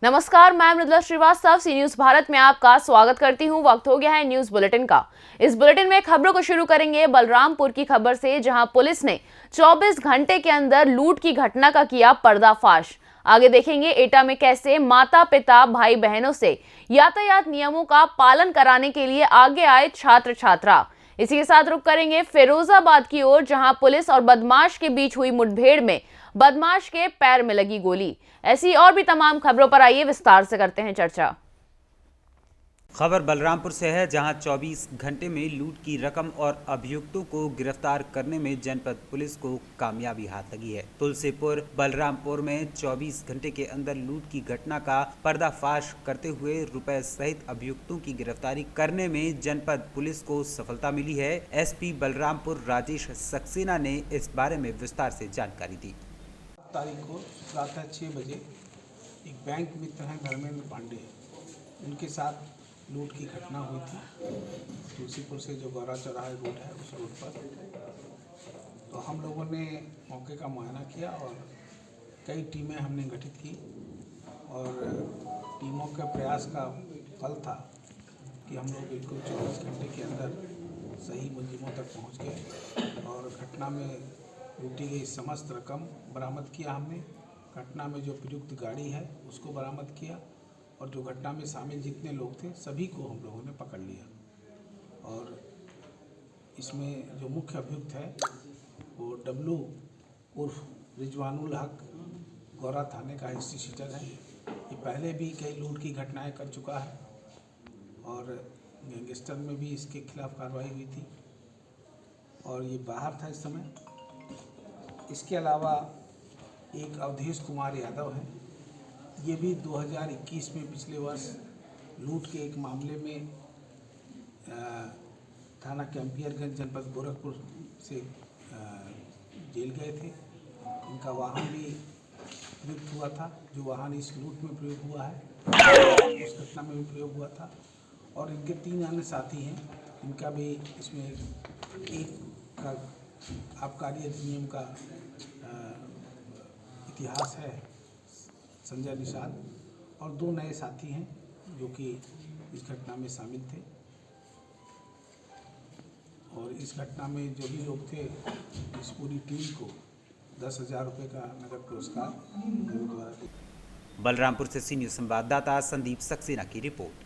नमस्कार, मैं मृदुला श्रीवास्तव सी न्यूज भारत में आपका स्वागत करती हूं। वक्त हो गया है न्यूज बुलेटिन का। इस बुलेटिन में खबरों को शुरू करेंगे बलरामपुर की खबर से, जहां पुलिस ने 24 घंटे के अंदर लूट की घटना का किया पर्दाफाश। आगे देखेंगे एटा में कैसे माता पिता भाई बहनों से यातायात नियमों का पालन कराने के लिए आगे आए छात्र छात्रा। इसी के साथ रुक करेंगे फिरोजाबाद की ओर, जहां पुलिस और बदमाश के बीच हुई मुठभेड़ में बदमाश के पैर में लगी गोली। ऐसी और भी तमाम खबरों पर आइए विस्तार से करते हैं चर्चा। खबर बलरामपुर से है, जहां 24 घंटे में लूट की रकम और अभियुक्तों को गिरफ्तार करने में जनपद पुलिस को कामयाबी हाथ लगी है। तुलसीपुर बलरामपुर में 24 घंटे के अंदर लूट की घटना का पर्दाफाश करते हुए रुपए सहित अभियुक्तों की गिरफ्तारी करने में जनपद पुलिस को सफलता मिली है। एसपी बलरामपुर राजेश सक्सेना ने इस बारे में विस्तार से जानकारी दी। तारीख को प्रातः 6 बजे एक बैंक मित्र हैं धर्मेंद्र पांडे, उनके साथ लूट की घटना हुई थी। तुलसीपुर से जो गौरा चौराहा रोड है उस रोड पर। तो हम लोगों ने मौके का मुआयना किया और कई टीमें हमने गठित की और टीमों के प्रयास का फल था कि हम लोग बिल्कुल 24 घंटे के अंदर सही मुलजिमों तक पहुंच गए और घटना में लूटी गई समस्त रकम बरामद किया हमने। घटना में जो प्रयुक्त गाड़ी है उसको बरामद किया और जो घटना में शामिल जितने लोग थे सभी को हम लोगों ने पकड़ लिया। और इसमें जो मुख्य अभियुक्त है वो डब्लू उर्फ रिजवानुल हक गौरा थाने का हिस्ट्री शीटर है। ये पहले भी कई लूट की घटनाएं कर चुका है और गैंगस्टर में भी इसके खिलाफ कार्रवाई हुई थी और ये बाहर था इस समय। इसके अलावा एक अवधेश कुमार यादव है, ये भी 2021 में पिछले वर्ष लूट के एक मामले में थाना कैंपियरगंज जनपद गोरखपुर से जेल गए थे। इनका वाहन भी प्रयुक्त हुआ था, जो वाहन इस लूट में प्रयोग हुआ है उस घटना में भी प्रयोग हुआ था। और इनके 3 अन्य साथी हैं, इनका भी इसमें एक का आबकारी अधिनियम का इतिहास है, संजय निषाद, और 2 नए साथी हैं जो कि इस घटना में शामिल थे। और इस घटना में जो भी लोग थे इस पूरी टीम को 10,000 रुपये का नगद पुरस्कार द्वारा दिया। बलरामपुर से सी न्यूज संवाददाता संदीप सक्सेना की रिपोर्ट।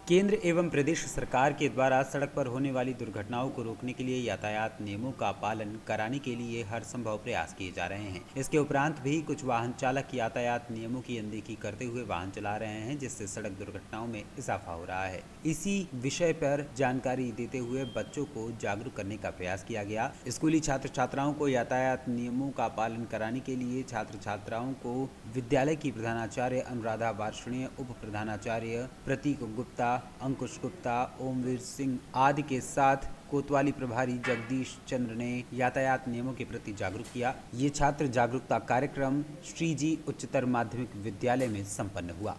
केंद्र एवं प्रदेश सरकार के द्वारा सड़क पर होने वाली दुर्घटनाओं को रोकने के लिए यातायात नियमों का पालन कराने के लिए हर संभव प्रयास किए जा रहे हैं। इसके उपरांत भी कुछ वाहन चालक यातायात नियमों की अनदेखी करते हुए वाहन चला रहे हैं, जिससे सड़क दुर्घटनाओं में इजाफा हो रहा है। इसी विषय पर जानकारी देते हुए बच्चों को जागरूक करने का प्रयास किया गया। स्कूली छात्र छात्राओं को यातायात नियमों का पालन कराने के लिए छात्र छात्राओं को विद्यालय की प्रधानाचार्य अनुराधा वार्षणीय, उप प्रधानाचार्य प्रतीक गुप्ता, अंकुश गुप्ता, ओमवीर सिंह आदि के साथ कोतवाली प्रभारी जगदीश चंद्र ने यातायात नियमों के प्रति जागरूक किया। ये छात्र जागरूकता कार्यक्रम श्रीजी उच्चतर माध्यमिक विद्यालय में संपन्न हुआ।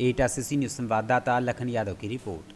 एटा से सी न्यूज संवाददाता लखन यादव की रिपोर्ट।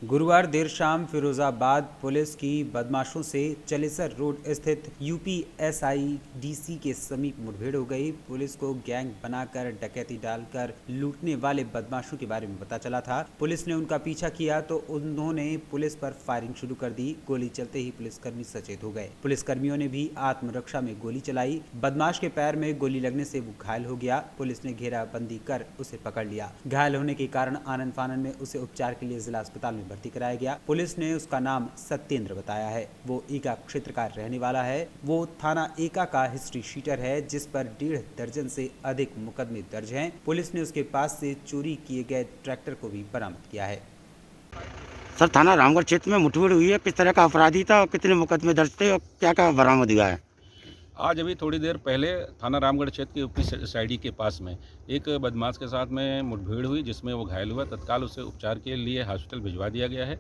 गुरुवार देर शाम फिरोजाबाद पुलिस की बदमाशों से चलेसर रोड स्थित यूपीएसआईडीसी के समीप मुठभेड़ हो गई। पुलिस को गैंग बनाकर डकैती डालकर लूटने वाले बदमाशों के बारे में पता चला था। पुलिस ने उनका पीछा किया तो उन्होंने पुलिस पर फायरिंग शुरू कर दी। गोली चलते ही पुलिसकर्मी सचेत हो गए। पुलिसकर्मियों ने भी आत्मरक्षा में गोली चलाई। बदमाश के पैर में गोली लगने से वो घायल हो गया। पुलिस ने घेराबंदी कर उसे पकड़ लिया। घायल होने के कारण आनंद फानन में उसे उपचार के लिए जिला अस्पताल में भर्ती कराया गया। पुलिस ने उसका नाम सत्येंद्र बताया है। वो एका क्षेत्र का रहने वाला है। वो थाना एका का हिस्ट्री शीटर है, जिस पर 1.5 दर्जन से अधिक मुकदमे दर्ज हैं। पुलिस ने उसके पास से चोरी किए गए ट्रैक्टर को भी बरामद किया है। सर, थाना रामगढ़ क्षेत्र में मुठभेड़ हुई है, किस तरह का अपराधी था और कितने मुकदमे दर्ज थे और क्या क्या बरामद हुआ है? आज अभी थोड़ी देर पहले थाना रामगढ़ क्षेत्र के यूपीएसआईडी के पास में एक बदमाश के साथ में मुठभेड़ हुई, जिसमें वो घायल हुआ। तत्काल उसे उपचार के लिए हॉस्पिटल भिजवा दिया गया है।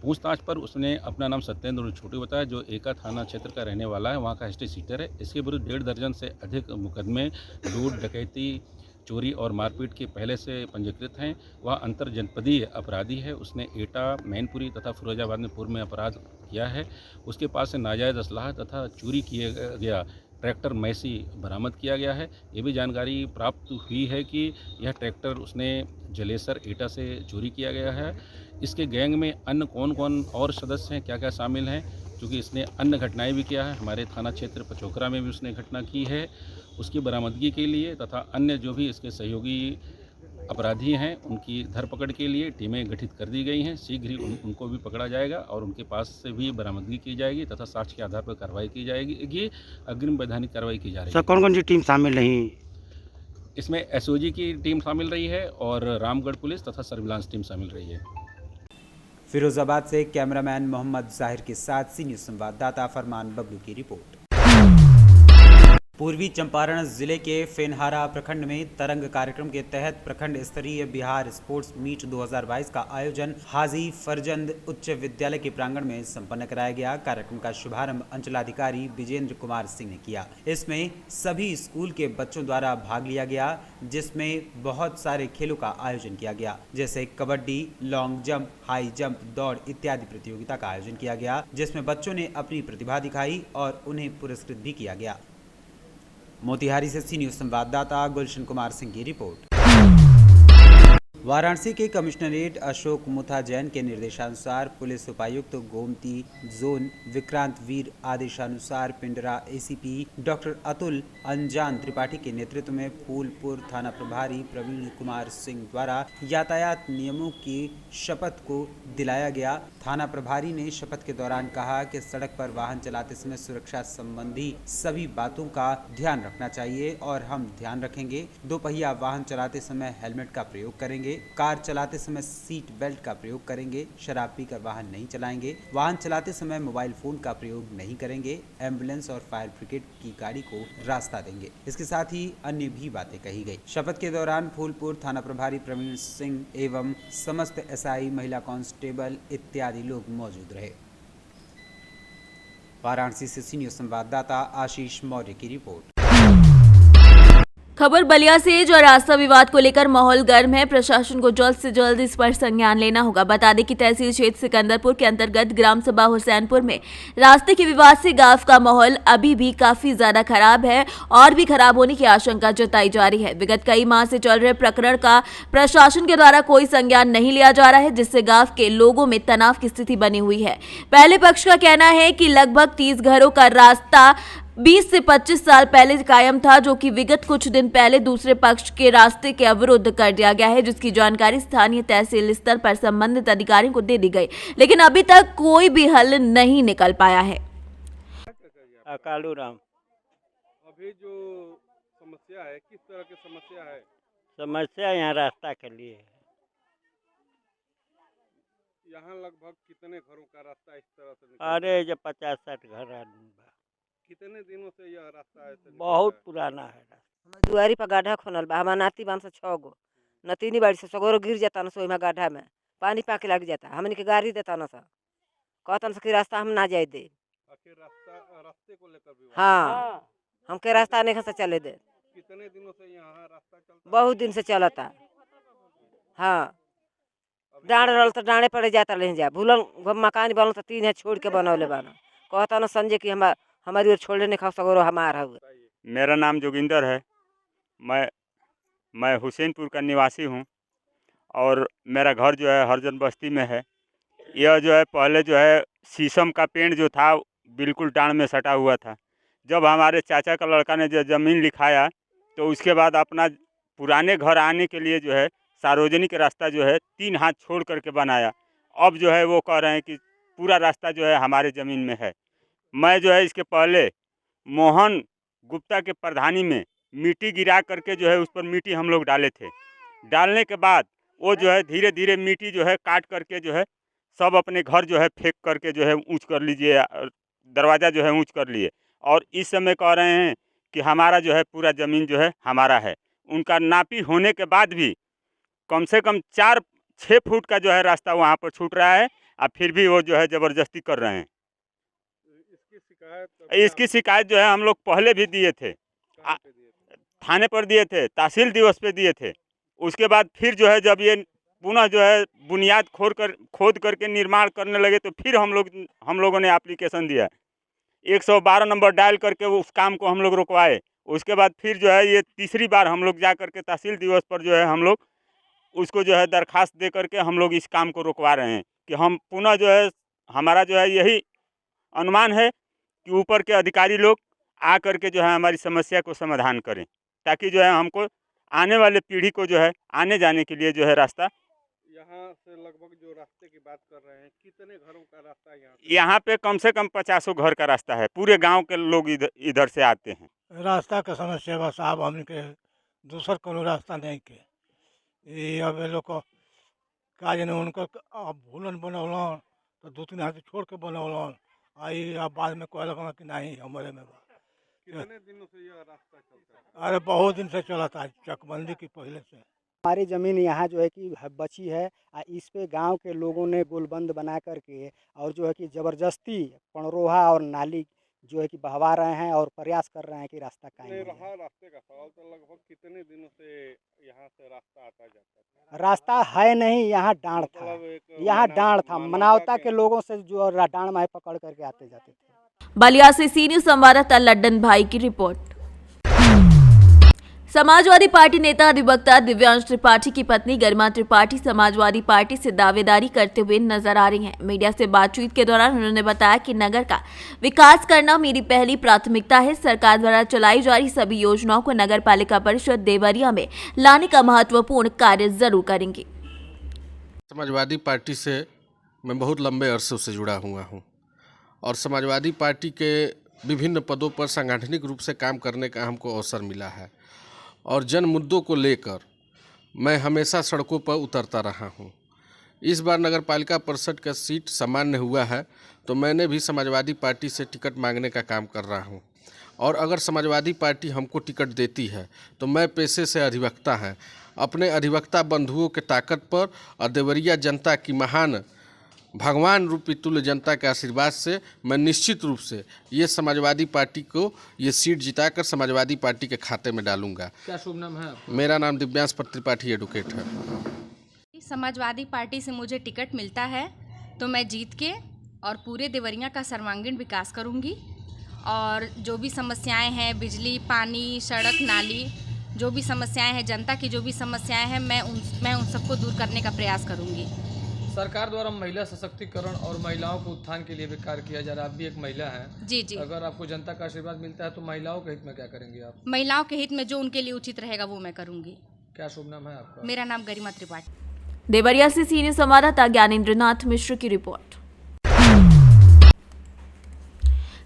पूछताछ पर उसने अपना नाम सत्येंद्र छोटू बताया, जो एका थाना क्षेत्र का रहने वाला है, वहाँ का हिस्ट्री सीटर है। इसके विरुद्ध 1.5 दर्जन से अधिक मुकदमे लूट, डकैती, चोरी और मारपीट के पहले से पंजीकृत हैं। वह अंतर जनपदीय अपराधी है। उसने एटा, मैनपुरी तथा फिरोजाबाद में पूर्व में अपराध किया है। उसके पास से नाजायज़ असलाह तथा चोरी किए गया ट्रैक्टर मैसी बरामद किया गया है। ये भी जानकारी प्राप्त हुई है कि यह ट्रैक्टर उसने जलेसर एटा से चोरी किया गया है। इसके गैंग में अन्य कौन कौन और सदस्य हैं, क्या क्या शामिल हैं, क्योंकि इसने अन्य घटनाएं भी किया है। हमारे थाना क्षेत्र पचोकरा में भी उसने घटना की है। उसकी बरामदगी के लिए तथा अन्य जो भी इसके सहयोगी अपराधी हैं उनकी धरपकड़ के लिए टीमें गठित कर दी गई हैं। शीघ्र ही उनको भी पकड़ा जाएगा और उनके पास से भी बरामदगी की जाएगी तथा साक्ष्य के आधार पर कार्रवाई की जाएगी। ये अग्रिम वैधानिक कार्रवाई की जा रही सर है। कौन कौन सी टीम शामिल रही? इसमें एसओजी की टीम शामिल रही है और रामगढ़ पुलिस तथा सर्विलांस टीम शामिल रही है। फिरोजाबाद से कैमरामैन मोहम्मद जाहिर के साथ सी न्यूज़ संवाददाता फरमान बबलू की रिपोर्ट। पूर्वी चंपारण जिले के फेनहारा प्रखंड में तरंग कार्यक्रम के तहत प्रखंड स्तरीय बिहार स्पोर्ट्स मीट 2022 का आयोजन हाजी फरजंद उच्च विद्यालय के प्रांगण में संपन्न कराया गया। कार्यक्रम का शुभारंभ अंचलाधिकारी विजेंद्र कुमार सिंह ने किया। इसमें सभी स्कूल के बच्चों द्वारा भाग लिया गया, जिसमें बहुत सारे खेलों का आयोजन किया गया, जैसे kabaddi, long jump, high jump, दौड़ इत्यादि प्रतियोगिता का आयोजन किया गया, जिसमें बच्चों ने अपनी प्रतिभा दिखाई और उन्हें पुरस्कृत भी किया गया। मोतिहारी से सी न्यूज़ संवाददाता गुलशन कुमार सिंह की रिपोर्ट। वाराणसी के कमिश्नरेट अशोक मुथा जैन के निर्देशानुसार पुलिस उपायुक्त गोमती जोन विक्रांत वीर आदेशानुसार पिंडरा एसीपी डॉक्टर अतुल अंजान त्रिपाठी के नेतृत्व में फूलपुर थाना प्रभारी प्रवीण कुमार सिंह द्वारा यातायात नियमों की शपथ को दिलाया गया। थाना प्रभारी ने शपथ के दौरान कहा कि सड़क पर वाहन चलाते समय सुरक्षा संबंधी सभी बातों का ध्यान रखना चाहिए और हम ध्यान रखेंगे। दोपहिया वाहन चलाते समय हेलमेट का प्रयोग करेंगे, कार चलाते समय सीट बेल्ट का प्रयोग करेंगे, शराब पीकर वाहन नहीं चलाएंगे, वाहन चलाते समय मोबाइल फोन का प्रयोग नहीं करेंगे, एम्बुलेंस और फायर ब्रिगेड की गाड़ी को रास्ता देंगे। इसके साथ ही अन्य भी बातें कही गई। शपथ के दौरान फूलपुर थाना प्रभारी प्रवीण सिंह एवं समस्त एसआई, महिला कांस्टेबल इत्यादि लोग मौजूद रहे। वाराणसी से सी न्यूज़ संवाददाता आशीष मौर्य की रिपोर्ट। खबर बलिया से जो रास्ता विवाद को लेकर माहौल गर्म है। प्रशासन को जल्द से जल्द इस पर संज्ञान लेना होगा। बता दें कि तहसील क्षेत्र सिकंदरपुर के अंतर्गत ग्राम सभा हुसैनपुर में रास्ते के विवाद से गांव का माहौल अभी भी काफी ज्यादा खराब है और भी खराब होने की आशंका जताई जा रही है। विगत कई माह से चल रहे प्रकरण का प्रशासन के द्वारा कोई संज्ञान नहीं लिया जा रहा है, जिससे गांव के लोगों में तनाव की स्थिति बनी हुई है। पहले पक्ष का कहना है कि लगभग 30 घरों का रास्ता 20 से 25 साल पहले कायम था, जो कि विगत कुछ दिन पहले दूसरे पक्ष के रास्ते के अवरुद्ध कर दिया गया है, जिसकी जानकारी स्थानीय तहसील स्तर पर संबंधित अधिकारियों को दे दी गई, लेकिन अभी तक कोई भी हल नहीं निकल पाया है। कालू राम। अभी जो समस्या है, किस तरह की समस्या है? समस्या यहाँ रास्ता के लिए है। यहाँ लगभग कितने घरों का रास्ता इस तरह से निकलता अरे है? जब 50-60 घर आदमी बा। कितने दिनों से यह रास्ता ऐसे निकलता बहुत है? पुराना है रास्ता। हमार दुआरी पर गड्ढा खोनल बा। हमार नाती बान से 6 गो नतीनी बाड़ी से सगोरो गिर जाता न सो ओहिमा गड्ढा में पानी पाके लग जाता। हमनी के गाड़ी देता न सा कहतन से कि रास्ता हम ना जाए दे। आखिर रास्ते को लेकर विवाद? हाँ हमके रास्ता नहीं से चले दे। कितने दिनों से यहाँ रास्ता चलता है? बहुत दिन से चलता। हाँ अभी डाँड़ रहल तो डाँड़े पड़े जाता ले जा भूलन मकान बनल तो 3 है छोड़ के बनौले बाना कहता न संजय कि हमारी ओर छोड़े नहीं खाओ सगोरो हमार है। बताइए। मेरा नाम जोगिंदर है। मैं हुसैनपुर का निवासी हूँ और मेरा घर जो है हरजन बस्ती में है। यह जो है पहले जो है शीशम का पेड़ जो था बिल्कुल टाँड़ में सटा हुआ था। जब हमारे चाचा का लड़का ने जो ज़मीन लिखाया तो उसके बाद अपना पुराने घर आने के लिए जो है सार्वजनिक रास्ता जो है 3 हाथ छोड़ करके बनाया। अब जो है वो कह रहे हैं कि पूरा रास्ता जो है हमारे ज़मीन में है। मैं जो है इसके पहले मोहन गुप्ता के प्रधानी में मिट्टी गिरा करके जो है उस पर मिट्टी हम लोग डाले थे। डालने के बाद वो जो है धीरे धीरे मिट्टी जो है काट करके जो है सब अपने घर जो है फेंक करके जो है ऊंच कर लीजिए, दरवाज़ा जो है ऊंच कर लिए और इस समय कह रहे हैं कि हमारा जो है पूरा ज़मीन जो है हमारा है। उनका नापी होने के बाद भी कम से कम 4-6 फुट का जो है रास्ता वहाँ पर छूट रहा है और फिर भी वो जो है ज़बरदस्ती कर रहे हैं। इसकी शिकायत जो है हम लोग पहले भी दिए थे, कहाँ पे दिए थे? थाने पर दिए थे, तहसील दिवस पे दिए थे। उसके बाद फिर जो है जब ये पुनः जो है बुनियाद खोद करके निर्माण करने लगे तो फिर हम लोगों ने एप्लीकेशन दिया। 112 नंबर डायल करके उस काम को हम लोग रुकवाए। उसके बाद फिर जो है ये तीसरी बार हम लोग जा करके तहसील दिवस पर जो है हम लोग उसको जो है दरखास्त दे करके हम लोग इस काम को रुकवा रहे हैं कि हम पुनः जो है हमारा जो है यही अनुमान है कि ऊपर के अधिकारी लोग आ करके जो है हमारी समस्या को समाधान करें, ताकि जो है हमको आने वाले पीढ़ी को जो है आने जाने के लिए जो है रास्ता। यहाँ से लगभग जो रास्ते की बात कर रहे हैं, कितने घरों का रास्ता है यहाँ पे कम से कम 50 घर का रास्ता है। पूरे गांव के लोग इधर से आते हैं। रास्ता का समस्या बस साहब हमके दूसर कोनो रास्ता नहीं के ये अब ये लोग का जाने उनका अब भूलन बनौलन तो 2-3 हाथ छोड़ के बनौलन आई अब बाद में कहल कि नहीं हमारे में कितने दिनों से यह रास्ता चलता है? अरे बहुत दिन से चला था, चकबंदी की पहले से। हमारी ज़मीन यहाँ जो है कि बची है, इस पे गांव के लोगों ने गोलबंद बना करके और जो है कि ज़बरदस्ती पणरोहा और नाली जो है कि बहवा रहे हैं और प्रयास कर रहे हैं कि रास्ता कायम हो जाए। रास्ते का सवाल तो लगभग कितने दिनों से यहाँ से रास्ता आता जाता है? रास्ता है नहीं, यहाँ डांड था, यहाँ डांड था, मनावता के लोगों से जो डांड में पकड़ करके आते जाते थे। बलिया से सीनियर संवाददाता लड्डन भाई की रिपोर्ट। समाजवादी पार्टी नेता अधिवक्ता दिव्यांश त्रिपाठी की पत्नी गरिमा त्रिपाठी समाजवादी पार्टी से दावेदारी करते हुए नजर आ रही हैं। मीडिया से बातचीत के दौरान उन्होंने बताया कि नगर का विकास करना मेरी पहली प्राथमिकता है। सरकार द्वारा चलाई जा रही सभी योजनाओं को नगर पालिका परिषद देवरिया में लाने का महत्वपूर्ण कार्य जरूर करेंगे। समाजवादी पार्टी से मैं बहुत लंबे अरसे से जुड़ा हुआ हूँ और समाजवादी पार्टी के विभिन्न पदों पर सांगठनिक रूप से काम करने का हमको अवसर मिला है और जन मुद्दों को लेकर मैं हमेशा सड़कों पर उतरता रहा हूं। इस बार नगर पालिका परिषद का सीट सामान्य हुआ है तो मैंने भी समाजवादी पार्टी से टिकट मांगने का काम कर रहा हूं और अगर समाजवादी पार्टी हमको टिकट देती है तो मैं पेशे से अधिवक्ता हैं। अपने अधिवक्ता बंधुओं के ताकत पर और देवरिया जनता की महान भगवान रूपी तुल्य जनता के आशीर्वाद से मैं निश्चित रूप से ये समाजवादी पार्टी को ये सीट जिताकर समाजवादी पार्टी के खाते में डालूंगा। क्या शुभ नाम है आपका? मेरा नाम दिव्यांश त्रिपाठी एडवोकेट है। समाजवादी पार्टी से मुझे टिकट मिलता है तो मैं जीत के और पूरे देवरिया का सर्वांगीण विकास करूंगी और जो भी समस्याएं हैं, बिजली, पानी, सड़क, नाली, जो भी समस्याएं हैं, जनता की जो भी समस्याएं हैं, मैं उन सबको दूर करने का प्रयास करूंगी। सरकार द्वारा महिला सशक्तिकरण और महिलाओं के उत्थान के लिए भी कार्य किया जा रहा है। आप भी एक महिला हैं। जी जी। अगर आपको जनता का आशीर्वाद मिलता है तो महिलाओं के हित में क्या करेंगे आप? महिलाओं के हित में जो उनके लिए उचित रहेगा वो मैं करूंगी। क्या शुभ नाम है आपका? मेरा नाम गरिमा त्रिपाठी। देवरिया से सीनियर संवाददाता ज्ञानेंद्र नाथ मिश्र की रिपोर्ट।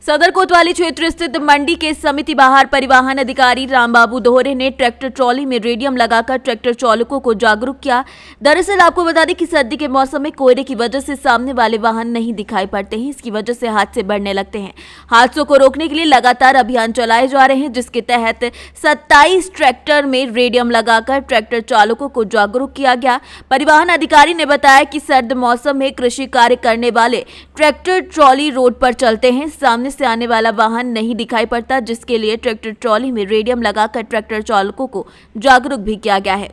सदर कोतवाली क्षेत्र स्थित मंडी के समिति बाहर परिवहन अधिकारी रामबाबू दोहरे ने ट्रैक्टर ट्रॉली में रेडियम लगाकर ट्रैक्टर चालकों को जागरूक किया। दरअसल आपको बता दें कि सर्दी के मौसम में कोहरे की वजह से सामने वाले वाहन नहीं दिखाई पड़ते हैं। इसकी वजह से हादसे बढ़ने लगते हैं। हादसों को रोकने के लिए लगातार अभियान चलाए जा रहे हैं, जिसके तहत 27 ट्रैक्टर में रेडियम लगाकर ट्रैक्टर चालकों को जागरूक किया गया। परिवहन अधिकारी ने बताया कि सर्द मौसम में कृषि कार्य करने वाले ट्रैक्टर ट्रॉली रोड पर चलते हैं, सामने से आने वाला वाहन नहीं दिखाई पड़ता, जिसके लिए ट्रैक्टर ट्रॉली में रेडियम लगाकर ट्रैक्टर चालकों को जागरूक भी किया गया है।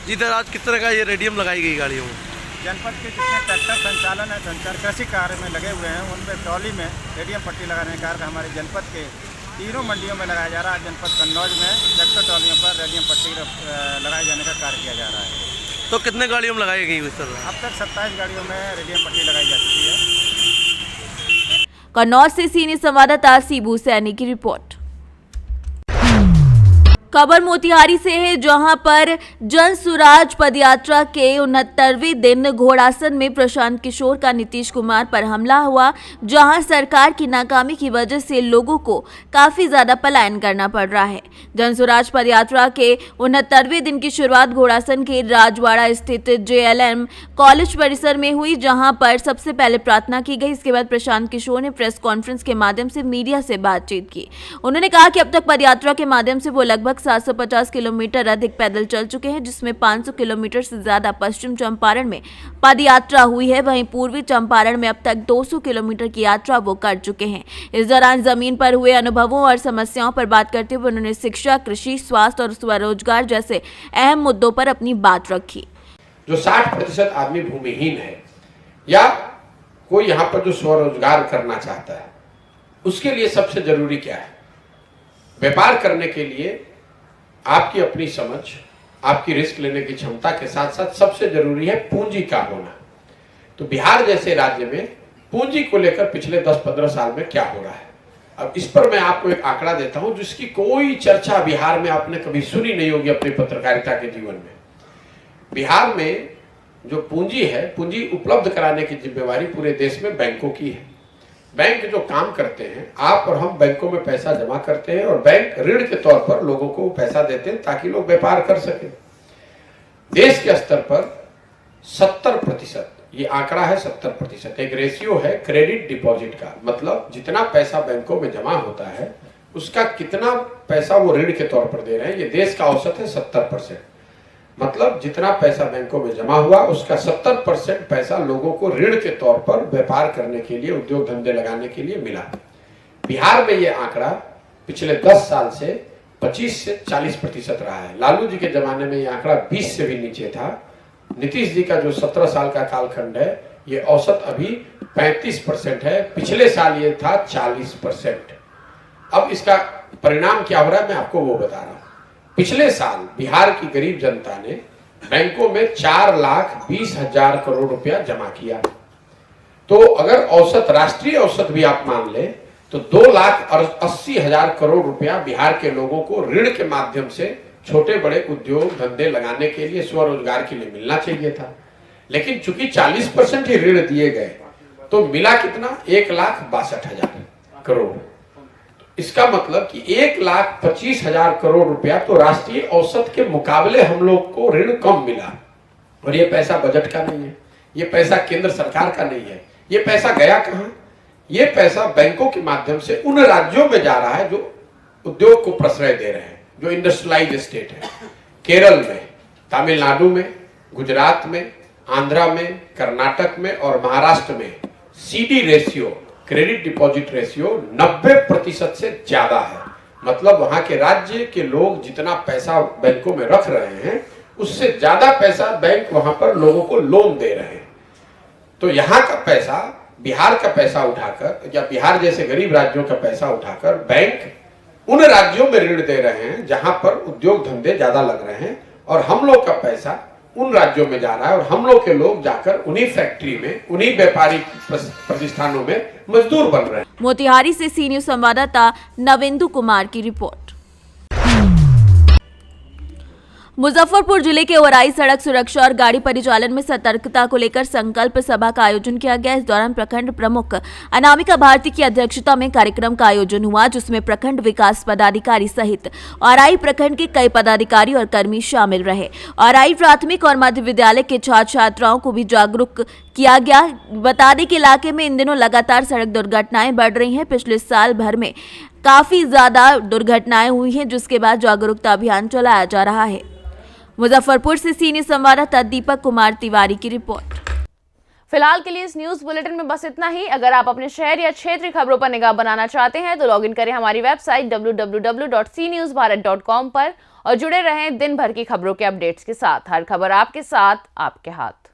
इधर आज किस तरह का ये रेडियम लगाई गई गाड़ियों में? जनपद के जितने ट्रैक्टर संचालन है, संचार कृषि कार्य में लगे हुए हैं, उनमें ट्रॉली में रेडियम पट्टी लगाने का कार्य हमारे जनपद के तीनों मंडियों में लगाया जा रहा है। जनपद कन्नौज में ट्रैक्टर ट्रॉलियों पर रेडियम पट्टी लगाए जाने का कार्य किया जा रहा है। तो कितने गाड़ियों में लगाई गई इस तरह? अब तक 27 गाड़ियों में रेडियम पट्टी लगाई जा चुकी है। कन्नौज से सीनियर संवाददाता सीबू सैनी की रिपोर्ट। खबर मोतिहारी से है, जहां पर जन सुराज पदयात्रा के 69वें दिन घोड़ासन में प्रशांत किशोर का नीतीश कुमार पर हमला हुआ, जहां सरकार की नाकामी की वजह से लोगों को काफी ज्यादा पलायन करना पड़ रहा है। जन सुराज पदयात्रा के 69वें दिन की शुरुआत घोड़ासन के राजवाड़ा स्थित JLM कॉलेज परिसर में हुई, जहां पर सबसे पहले प्रार्थना की गई। इसके बाद प्रशांत किशोर ने प्रेस कॉन्फ्रेंस के माध्यम से मीडिया से बातचीत की। उन्होंने कहा कि अब तक पदयात्रा के माध्यम से वो लगभग 750 किलोमीटर अधिक पैदल चल चुके हैं, जिसमें 500 किलोमीटर से ज्यादा पश्चिम चंपारण में पदयात्रा हुई है। वहीं पूर्वी चंपारण में अब तक 200 किलोमीटर की यात्रा वो कर चुके हैं। इस दौरान जमीन पर हुए अनुभवों और समस्याओं पर बात करते हुए उन्होंने शिक्षा, कृषि, स्वास्थ्य और स्वरोजगार जैसे अहम मुद्दों पर अपनी बात रखी। जो 60% आदमी भूमिहीन है या कोई यहाँ पर जो स्वरोजगार करना चाहता है, उसके लिए सबसे जरूरी क्या है? व्यापार करने के लिए आपकी अपनी समझ, आपकी रिस्क लेने की क्षमता के साथ साथ सबसे जरूरी है पूंजी का होना। तो बिहार जैसे राज्य में पूंजी को लेकर पिछले 10-15 साल में क्या हो रहा है, अब इस पर मैं आपको एक आंकड़ा देता हूं जिसकी कोई चर्चा बिहार में आपने कभी सुनी नहीं होगी अपनी पत्रकारिता के जीवन में। बिहार में जो पूंजी है, पूंजी उपलब्ध कराने की जिम्मेवारी पूरे देश में बैंकों की है। बैंक जो काम करते हैं, आप और हम बैंकों में पैसा जमा करते हैं और बैंक ऋण के तौर पर लोगों को पैसा देते हैं ताकि लोग व्यापार कर सकें। देश के स्तर पर 70%, ये आंकड़ा है 70%, एक रेशियो है क्रेडिट डिपॉजिट का, मतलब जितना पैसा बैंकों में जमा होता है उसका कितना पैसा वो ऋण के तौर पर दे रहे हैं। ये देश का औसत है 70%, मतलब जितना पैसा बैंकों में जमा हुआ उसका 70% पैसा लोगों को ऋण के तौर पर व्यापार करने के लिए, उद्योग धंधे लगाने के लिए मिला। बिहार में ये आंकड़ा पिछले 10 साल से 25 से 40% रहा है। लालू जी के जमाने में ये आंकड़ा 20 से भी नीचे था। नीतीश जी का जो 17 साल का कालखंड है, ये औसत अभी 35% है। पिछले साल ये था 40%। अब इसका परिणाम क्या हो रहा है मैं आपको वो बता रहा हूं। पिछले साल बिहार की गरीब जनता ने बैंकों में 4,20,000 करोड़ रुपया जमा किया। तो अगर औसत, राष्ट्रीय औसत भी आप मान ले तो 2,80,000 करोड़ रुपया बिहार के लोगों को ऋण के माध्यम से छोटे बड़े उद्योग धंधे लगाने के लिए, स्वरोजगार के लिए मिलना चाहिए था। लेकिन चूंकि 40% ही ऋण दिए गए तो मिला कितना? 1,62,000 करोड़। इसका मतलब कि 1,25,000 करोड़ रुपया तो राष्ट्रीय औसत के मुकाबले हम लोग को ऋण कम मिला। और ये पैसा बजट का नहीं है, ये पैसा केंद्र सरकार का नहीं है। ये पैसा गया कहां? ये पैसा बैंकों के माध्यम से उन राज्यों में जा रहा है जो उद्योग को प्रश्रय दे रहे हैं, जो इंडस्ट्रियलाइज स्टेट है। केरल में, तमिलनाडु में, गुजरात में, आंध्रा में, कर्नाटक में और महाराष्ट्र में CD ratio, credit deposit ratio 90% से ज्यादा है। मतलब वहां के राज्य के लोग जितना पैसा बैंकों में रख रहे हैं उससे ज्यादा पैसा बैंक वहां पर लोगों को लोन दे रहे हैं। तो यहाँ का पैसा, बिहार का पैसा उठाकर या बिहार जैसे गरीब राज्यों का पैसा उठाकर बैंक उन राज्यों में ऋण दे रहे हैं जहां पर उद्योग धंधे ज्यादा लग रहे हैं, और हम लोग का पैसा उन राज्यों में जा रहा है और हम लोग के लोग जाकर उन्हीं फैक्ट्री में, उन्हीं व्यापारिक प्रतिष्ठानों में मजदूर बन रहे हैं। मोतिहारी से सी न्यूज संवाददाता नवेंदु कुमार की रिपोर्ट। मुजफ्फरपुर जिले के ओराई सड़क सुरक्षा और गाड़ी परिचालन में सतर्कता को लेकर संकल्प सभा का आयोजन किया गया। इस दौरान प्रखंड प्रमुख अनामिका भारती की अध्यक्षता में कार्यक्रम का आयोजन हुआ, जिसमें प्रखंड विकास पदाधिकारी सहित ओराई प्रखंड के कई पदाधिकारी और कर्मी शामिल रहे। ओराई प्राथमिक और मध्य विद्यालय के छात्र छात्राओं को भी जागरूक किया गया। बता दें कि इलाके में इन दिनों लगातार सड़क दुर्घटनाएं बढ़ रही हैं। पिछले साल भर में काफी ज्यादा दुर्घटनाएं हुई हैं, जिसके बाद जागरूकता अभियान चलाया जा रहा है। मुजफ्फरपुर से सी न्यूज संवाददाता दीपक कुमार तिवारी की रिपोर्ट। फिलहाल के लिए इस न्यूज बुलेटिन में बस इतना ही। अगर आप अपने शहर या क्षेत्रीय खबरों पर निगाह बनाना चाहते हैं तो लॉगिन करें हमारी वेबसाइट www.cnewsbharat.com पर और जुड़े रहें दिन भर की खबरों के अपडेट्स के साथ। हर खबर आपके साथ, आपके हाथ।